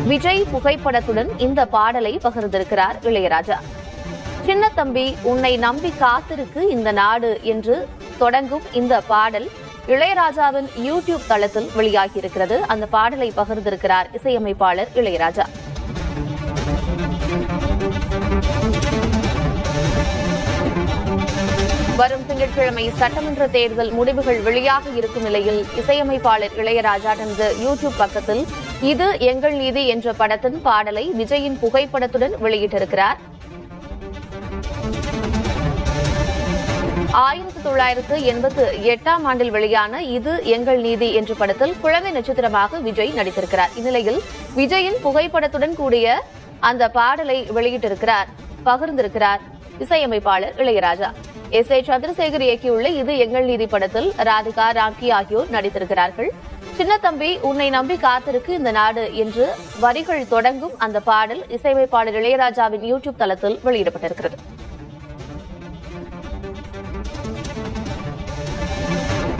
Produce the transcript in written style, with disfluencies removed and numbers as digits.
விஜய் புகைப்படத்துடன் இந்த பாடலை பகிர்ந்திருக்கிறார் இளையராஜா. சின்னத்தம்பி உன்னை நம்பி காத்திருக்கு இந்த நாடு என்று தொடங்கும் இந்த பாடல் இளையராஜாவின் யூடியூப் தளத்தில் வெளியாகியிருக்கிறது. அந்த பாடலை பகிர்ந்திருக்கிறார் இசையமைப்பாளர் இளையராஜா. வரும் திங்கட்கிழமை சட்டமன்ற தேர்தல் முடிவுகள் வெளியாக இருக்கும் நிலையில் இசையமைப்பாளர் இளையராஜா தனது யூடியூப் பக்கத்தில் இது எங்கள் நீதி என்ற படத்தின் பாடலை விஜயின் புகைப்படத்துடன் வெளியிட்டிருக்கிறார். 1988 ஆண்டில் வெளியான இது எங்கள் நீதி என்ற படத்தில் குழந்தை நட்சத்திரமாக விஜய் நடித்திருக்கிறார். இந்நிலையில் விஜயின் புகைப்படத்துடன் கூடிய அந்த பாடலை பகிர்ந்திருக்கிறார் இசையமைப்பாளர் இளையராஜா. எஸ். ஏ. சந்திரசேகர் இயக்கியுள்ள இது எங்கள் நீதி படத்தில் ராதிகா, ராம்கி ஆகியோர் நடித்திருக்கிறார்கள். சின்னத்தம்பி உன்னை நம்பி காத்திருக்கு இந்த நாடு என்று வரிகள் தொடங்கும் அந்த பாடல் இசையமைப்பாளர் இளையராஜாவின் யூடியூப் தளத்தில் வெளியிடப்பட்டிருக்கிறது.